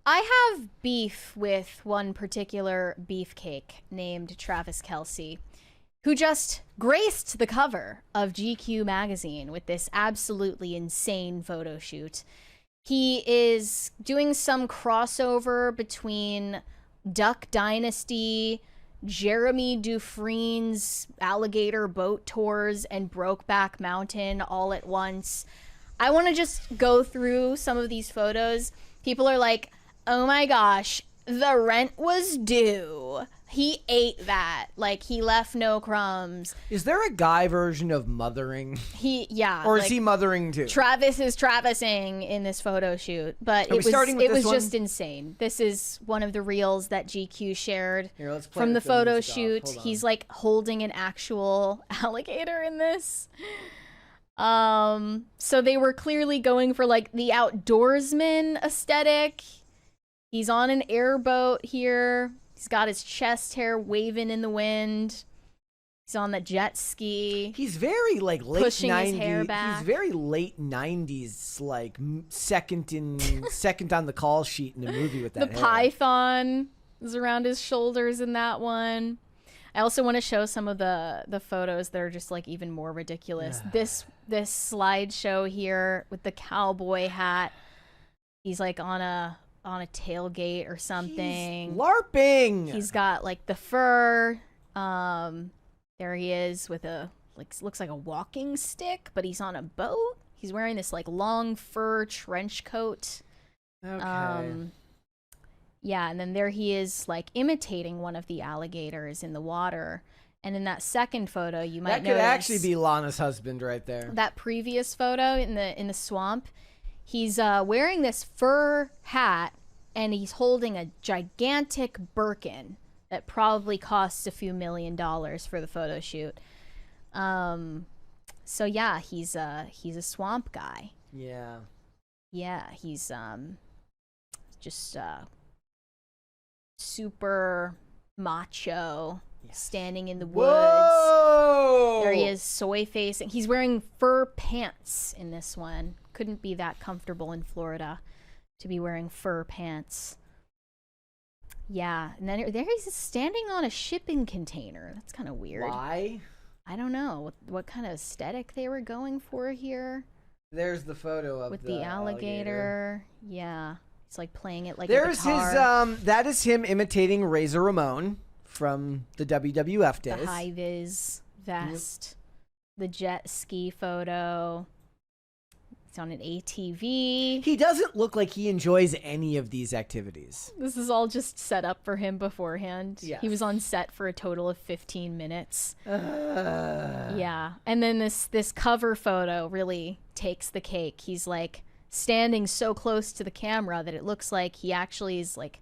I have beef with one particular beefcake named Travis Kelce, who just graced the cover of GQ magazine with this absolutely insane photo shoot. He is doing some crossover between Duck Dynasty, Jeremy Dufresne's alligator boat tours, and Brokeback Mountain all at once. I want to just go through some of these photos. People are like, oh my gosh, the rent was due. He ate that. Like, he left no crumbs. Is there a guy version of mothering? Yeah. Or is he mothering too? Travis is Travising in this photo shoot. But it was just insane. This is one of the reels that GQ shared from the photo shoot. He's like holding an actual alligator in this. So they were clearly going for like the outdoorsman aesthetic. He's on an airboat here. He's got his chest hair waving in the wind. He's on the jet ski. He's very like late pushing 90s. His hair back. He's very late 90s, like second on the call sheet in a movie with that. The python is around his shoulders in that one. I also want to show some of the photos that are just like even more ridiculous. This slideshow here with the cowboy hat. He's like on a tailgate or something. He's LARPing. He's got like the fur. There he is with looks like a walking stick, but he's on a boat. He's wearing this like long fur trench coat. Okay. Yeah, and then there he is like imitating one of the alligators in the water. And in that second photo, you might notice that could actually be Lana's husband right there. That previous photo in the swamp, he's wearing this fur hat and he's holding a gigantic Birkin that probably costs a few $1 million for the photo shoot. So yeah, he's a swamp guy. Yeah. Yeah, he's just super macho, standing in the woods. Whoa! There he is, soy facing. He's wearing fur pants in this one. Couldn't be that comfortable in Florida to be wearing fur pants. Yeah, and then there he's standing on a shipping container. That's kind of weird. Why? I don't know what kind of aesthetic they were going for here. There's the photo of with the alligator. Yeah, he's like playing it like there's a guitar. That is him imitating Razor Ramon from the WWF days. The high vis vest, the jet ski photo. He's on an ATV. He doesn't look like he enjoys any of these activities. This is all just set up for him beforehand. Yes. He was on set for a total of 15 minutes. Yeah. And then this cover photo really takes the cake. He's like standing so close to the camera that it looks like he actually is like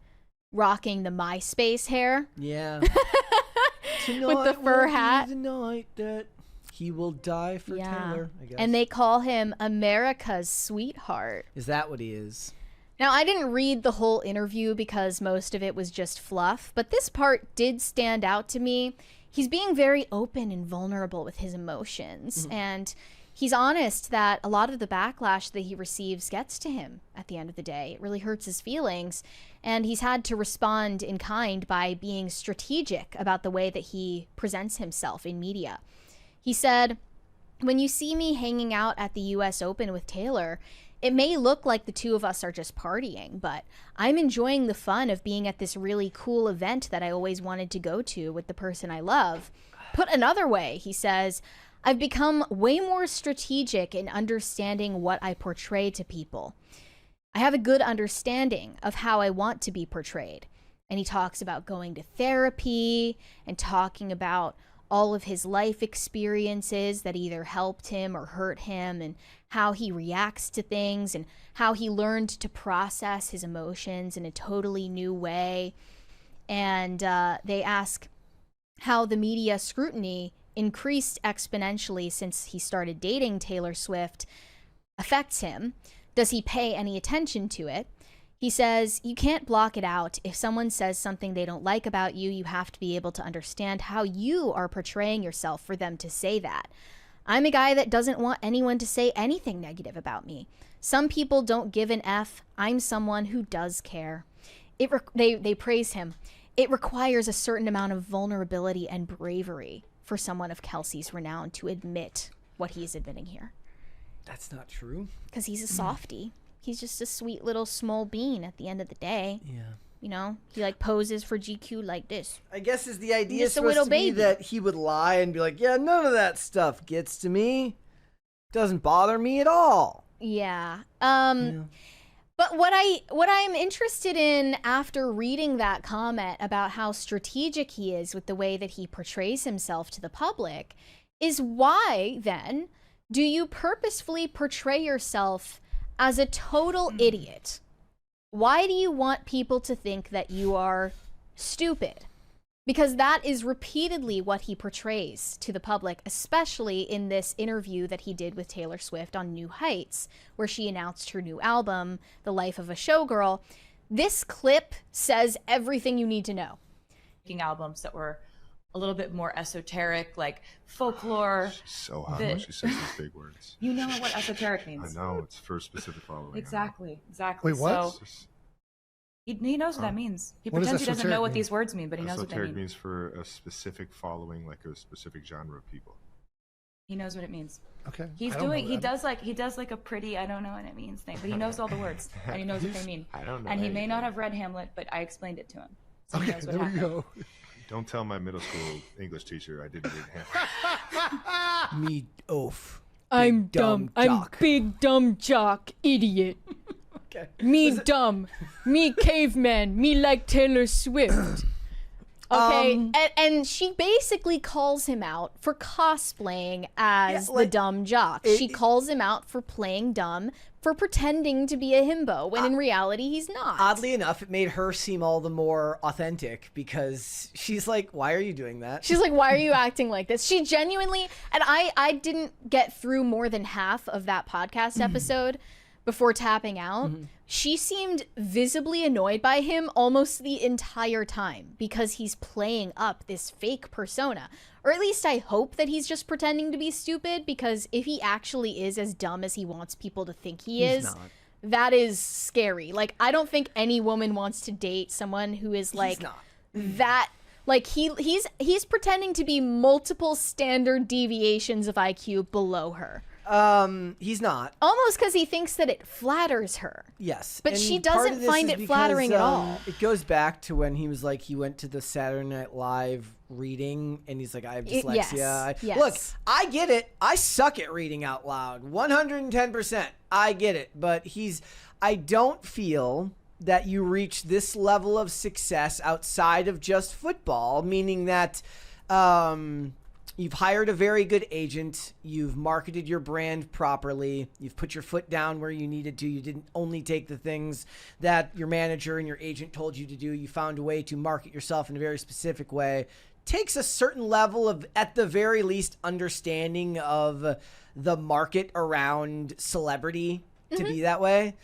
rocking the MySpace hair. Yeah. With the fur hat. The night that he will die for Taylor, I guess. And they call him America's sweetheart. Is that what he is? Now, I didn't read the whole interview because most of it was just fluff, but this part did stand out to me. He's being very open and vulnerable with his emotions, and he's honest that a lot of the backlash that he receives gets to him at the end of the day. It really hurts his feelings, and he's had to respond in kind by being strategic about the way that he presents himself in media. He said, "When you see me hanging out at the US Open with Taylor, it may look like the two of us are just partying, but I'm enjoying the fun of being at this really cool event that I always wanted to go to with the person I love. Put another way," he says, "I've become way more strategic in understanding what I portray to people. I have a good understanding of how I want to be portrayed." And he talks about going to therapy and talking about all of his life experiences that either helped him or hurt him, and how he reacts to things, and how he learned to process his emotions in a totally new way. And they ask how the media scrutiny increased exponentially since he started dating Taylor Swift affects him. Does he pay any attention to it? He says, "You can't block it out. If someone says something they don't like about you, you have to be able to understand how you are portraying yourself for them to say that. I'm a guy that doesn't want anyone to say anything negative about me. Some people don't give an F. I'm someone who does care. They praise him. It requires a certain amount of vulnerability and bravery for someone of Kelce's renown to admit what he is admitting here. That's not true. Because he's a softie. He's just a sweet little small bean at the end of the day. Yeah. You know, he like poses for GQ like this. I guess is the idea Just a supposed little to be baby. that he would lie and be like, yeah, none of that stuff gets to me. Doesn't bother me at all. Yeah. But what I'm interested in after reading that comment about how strategic he is with the way that he portrays himself to the public is why then do you purposefully portray yourself as a total idiot? Why do you want people to think that you are stupid? Because that is repeatedly what he portrays to the public, especially in this interview that he did with Taylor Swift on New Heights, where she announced her new album, The Life of a Showgirl. This clip says everything you need to know. Making albums that were a little bit more esoteric, like folklore. She's so hot when she says these big words. You know what esoteric means. I know, it's for specific following. Exactly. Wait, what? So, he knows what that means. He What does pretends he doesn't esoteric know what mean? these words mean, but he knows what they Esoteric mean. means for a specific following, like a specific genre of people. He knows what it means. Okay. He does like a pretty I don't know what it means thing, but he knows all the words and he knows what they mean. I don't know And he may anything. not have read Hamlet, but I explained it to him. So he Okay, knows what there we happened. go. Don't tell my middle school English teacher I didn't read Hamlet. Me oaf. I'm Big dumb I'm jock. big dumb jock, idiot. Okay. Me dumb. Me caveman. Me like Taylor Swift. Okay, and she basically calls him out for cosplaying as Yeah, like, the dumb jock. She calls him out for playing dumb, for pretending to be a himbo, when in reality he's not. Oddly enough, it made her seem all the more authentic because she's like, why are you doing that? She's like, why are you acting like this? She genuinely, and I didn't get through more than half of that podcast episode before tapping out. She seemed visibly annoyed by him almost the entire time because he's playing up this fake persona. Or at least I hope that he's just pretending to be stupid, because if he actually is as dumb as he wants people to think he He's is, not. that is scary. Like, I don't think any woman wants to date someone who is like not. that. Like, he's pretending to be multiple standard deviations of IQ below her. He's not. Almost because he thinks that it flatters her. Yes. But and she part doesn't of this find is it because, flattering at all. It goes back to when he was like, he went to the Saturday Night Live reading and he's like, I have dyslexia. Yes. Look, I get it. I suck at reading out loud. 110%. I get it. But I don't feel that you reach this level of success outside of just football, meaning that, you've hired a very good agent. You've marketed your brand properly. You've put your foot down where you needed to. You didn't only take the things that your manager and your agent told you to do. You found a way to market yourself in a very specific way. Takes a certain level of, at the very least, understanding of the market around celebrity to be that way.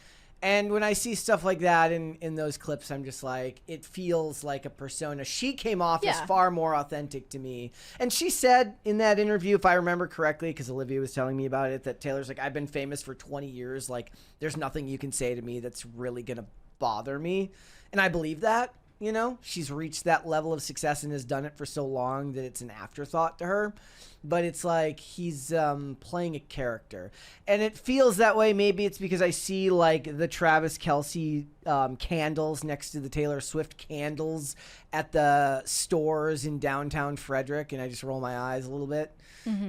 And when I see stuff like that in those clips, I'm just like, it feels like a persona. She came off as far more authentic to me. And she said in that interview, if I remember correctly, because Olivia was telling me about it, that Taylor's like, I've been famous for 20 years. Like, there's nothing you can say to me that's really going to bother me. And I believe that, you know, she's reached that level of success and has done it for so long that it's an afterthought to her. But it's like he's playing a character. And it feels that way. Maybe it's because I see like the Travis Kelce candles next to the Taylor Swift candles at the stores in downtown Frederick, and I just roll my eyes a little bit.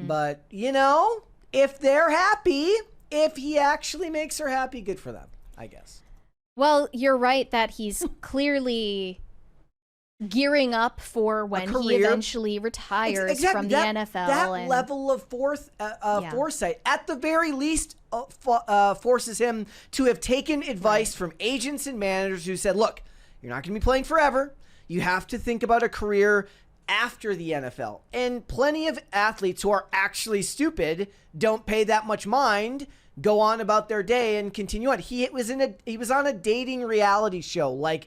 But, you know, if they're happy, if he actually makes her happy, good for them, I guess. Well, you're right that he's clearly gearing up for when he career. eventually retires from the NFL. That and level of foresight, at the very least, forces him to have taken advice from agents and managers who said, look, you're not going to be playing forever. You have to think about a career after the NFL. And plenty of athletes who are actually stupid don't pay that much mind, go on about their day and continue on. He was on a dating reality show, like,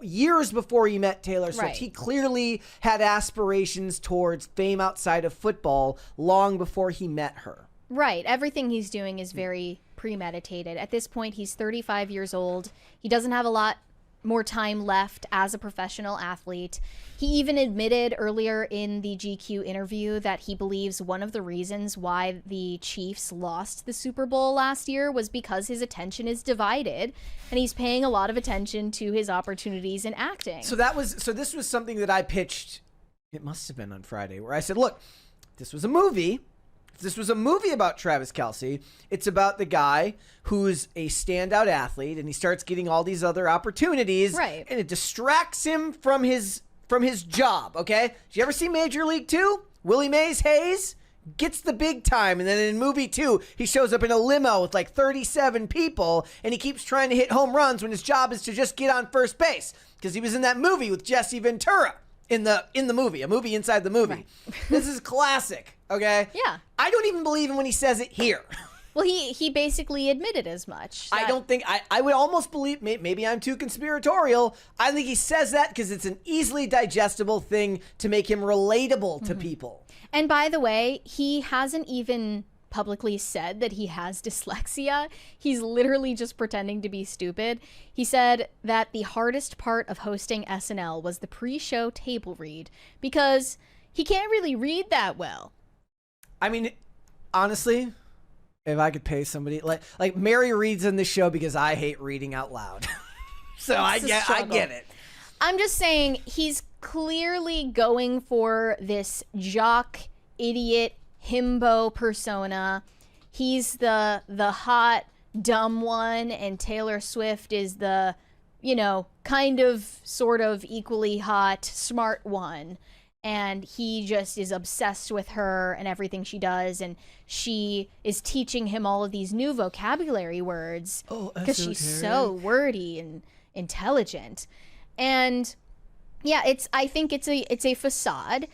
years before he met Taylor Swift. Right. He clearly had aspirations towards fame outside of football long before he met her. right, everything he's doing is very premeditated. At this point, he's 35 years old. He doesn't have a lot more time left as a professional athlete. He even admitted earlier in the GQ interview that he believes one of the reasons why the Chiefs lost the Super Bowl last year was because his attention is divided and he's paying a lot of attention to his opportunities in acting. So this was something that I pitched, it must have been on Friday, where I said, look, this was a movie. If this was a movie about Travis Kelce, it's about the guy who's a standout athlete and he starts getting all these other opportunities, right, and it distracts him from his job, okay? Did you ever see Major League 2? Willie Mays Hayes gets the big time, and then in movie 2, he shows up in a limo with like 37 people, and he keeps trying to hit home runs when his job is to just get on first base, because he was in that movie with Jesse Ventura. In the movie, a movie inside the movie. Right. This is classic, okay? Yeah. I don't even believe him when he says it here. Well, he basically admitted as much. I don't think, I would almost believe, maybe I'm too conspiratorial. I think he says that because it's an easily digestible thing to make him relatable to people. And by the way, he hasn't even publicly said that he has dyslexia. He's literally just pretending to be stupid. He said that the hardest part of hosting SNL was the pre-show table read because he can't really read that well. I mean, honestly, if I could pay somebody, like Mary reads in this show because I hate reading out loud. So I get it. I'm just saying he's clearly going for this jock, idiot, himbo persona. He's the hot, dumb one, and Taylor Swift is the, kind of, sort of equally hot, smart one. And he just is obsessed with her and everything she does, and she is teaching him all of these new vocabulary words because she's so wordy and intelligent. And yeah, I think it's a facade.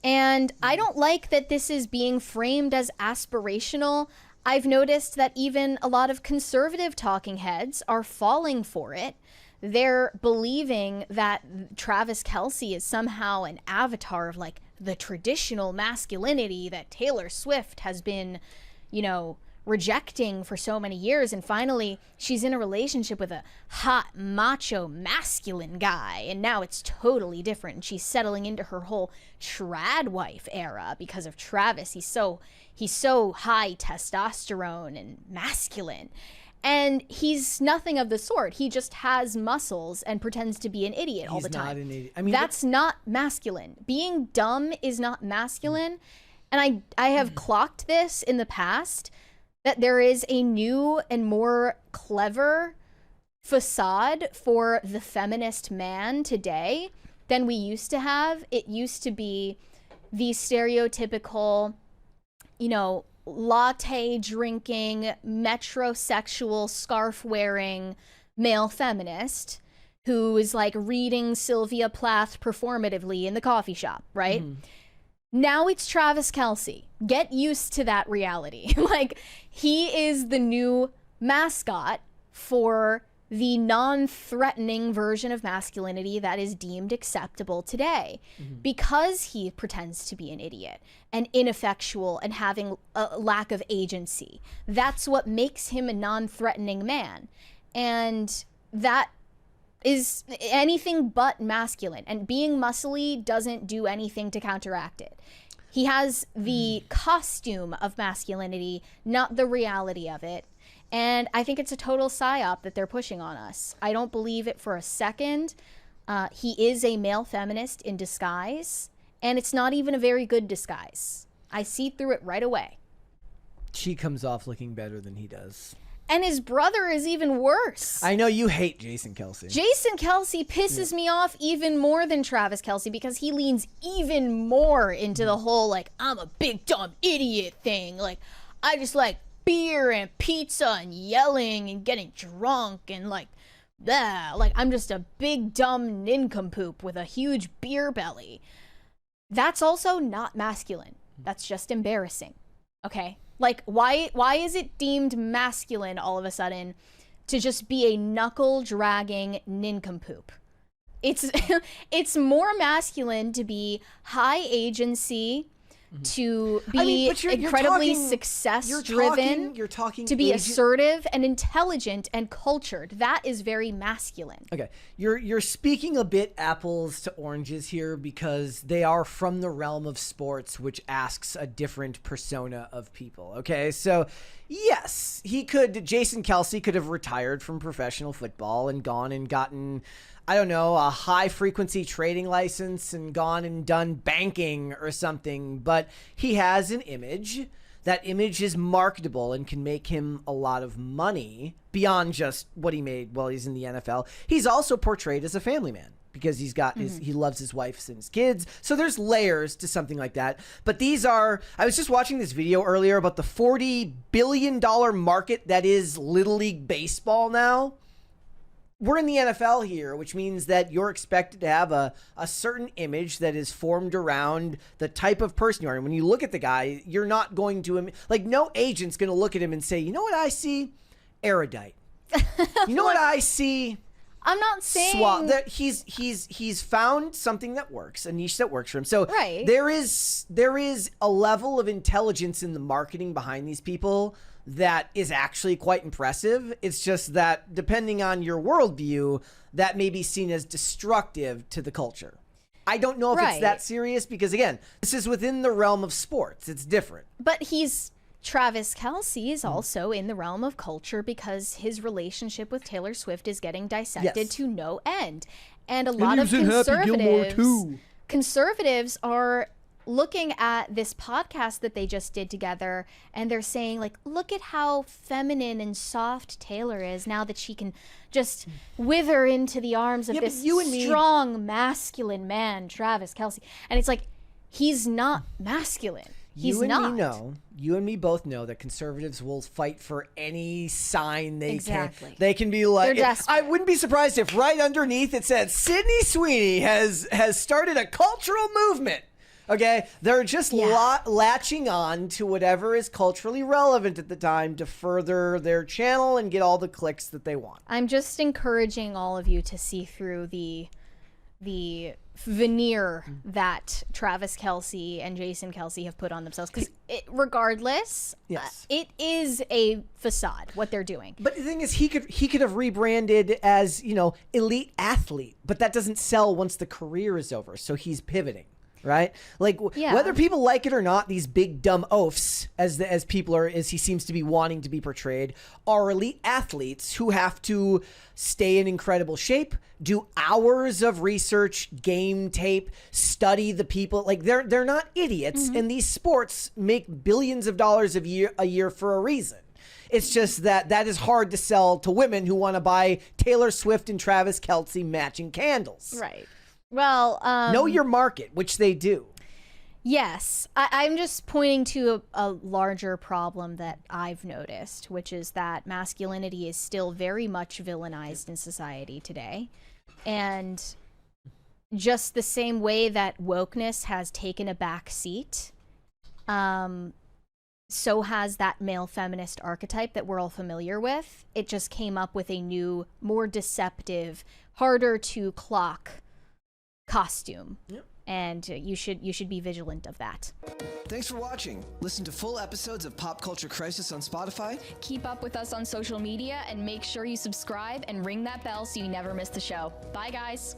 And I don't like that this is being framed as aspirational. I've noticed that even a lot of conservative talking heads are falling for it. They're believing that Travis Kelce is somehow an avatar of like the traditional masculinity that Taylor Swift has been, rejecting for so many years, and finally she's in a relationship with a hot macho masculine guy, and now it's totally different, and she's settling into her whole trad wife era because of Travis. He's so high testosterone and masculine, and he's nothing of the sort. He just has muscles and pretends to be an idiot all the time. He's not an idiot. I mean, that's not masculine. Being dumb is not masculine. And I have clocked this in the past, that there is a new and more clever facade for the feminist man today than we used to have. It used to be the stereotypical, latte drinking, metrosexual, scarf wearing male feminist who is like reading Sylvia Plath performatively in the coffee shop, right? Mm-hmm. Now it's Travis Kelce. Get used to that reality. Like, he is the new mascot for the non-threatening version of masculinity that is deemed acceptable today, because he pretends to be an idiot and ineffectual and having a lack of agency. That's what makes him a non-threatening man. And that is anything but masculine, and being muscly doesn't do anything to counteract it. He has the costume of masculinity, not the reality of it. And I think it's a total psyop that they're pushing on us. I don't believe it for a second. He is a male feminist in disguise, and it's not even a very good disguise. I see through it right away. She comes off looking better than he does. And his brother is even worse. I know you hate Jason Kelce. Jason Kelce pisses me off even more than Travis Kelce, because he leans even more into the whole, like, I'm a big dumb idiot thing. Like, I just like beer and pizza and yelling and getting drunk and like, blah. Like, I'm just a big dumb nincompoop with a huge beer belly. That's also not masculine. That's just embarrassing. Okay? Like, why is it deemed masculine all of a sudden to just be a knuckle-dragging nincompoop? It's more masculine to be high agency, to be I mean, but you're incredibly talking- success-driven, You're talking to be age- assertive and intelligent and cultured. That is very masculine. Okay, you're speaking a bit apples to oranges here because they are from the realm of sports, which asks a different persona of people. Okay, so yes, Jason Kelce could have retired from professional football and gone and gotten, I don't know, a high frequency trading license and gone and done banking or something, but he has an image. That image is marketable and can make him a lot of money beyond just what he made while he's in the NFL. He's also portrayed as a family man because he loves his wife and his kids. So there's layers to something like that. But I was just watching this video earlier about the $40 billion market that is Little League Baseball now. We're in the NFL here, which means that you're expected to have a certain image that is formed around the type of person you are. And when you look at the guy, you're not going to, like, no agent's going to look at him and say, you know what I see? Erudite. You know what I see? I'm not saying that he's found something that works, a niche that works for him. So right. there is a level of intelligence in the marketing behind these people that is actually quite impressive. It's just that depending on your worldview, that may be seen as destructive to the culture. I don't know if it's that serious because, again, this is within the realm of sports. It's different. But Travis Kelce is also in the realm of culture because his relationship with Taylor Swift is getting dissected to no end. And a lot of conservatives are looking at this podcast that they just did together, and they're saying, like, look at how feminine and soft Taylor is now that she can just wither into the arms of this strong, masculine man, Travis Kelce. And it's like, he's not masculine. He's not. You and me both know that conservatives will fight for any sign they can. They can be like, I wouldn't be surprised if right underneath it said, Sydney Sweeney has started a cultural movement. Okay, they're just latching on to whatever is culturally relevant at the time to further their channel and get all the clicks that they want. I'm just encouraging all of you to see through the veneer that Travis Kelce and Jason Kelce have put on themselves, because regardless, it is a facade what they're doing. But the thing is, he could have rebranded as, elite athlete, but that doesn't sell once the career is over, so he's pivoting. Right? Like, whether people like it or not, these big dumb oafs, as he seems to be wanting to be portrayed, are elite athletes who have to stay in incredible shape, do hours of research, game tape, study the people. Like, they're not idiots, and these sports make billions of dollars a year for a reason. It's just that is hard to sell to women who want to buy Taylor Swift and Travis Kelce matching candles. Right. Well, know your market, which they do. Yes. I'm just pointing to a larger problem that I've noticed, which is that masculinity is still very much villainized in society today. And just the same way that wokeness has taken a back seat, so has that male feminist archetype that we're all familiar with. It just came up with a new, more deceptive, harder to clock costume. And you should be vigilant of that. Thanks for watching. Listen to full episodes of Pop Culture Crisis on Spotify. Keep up with us on social media and make sure you subscribe and ring that bell so you never miss the show. Bye, guys.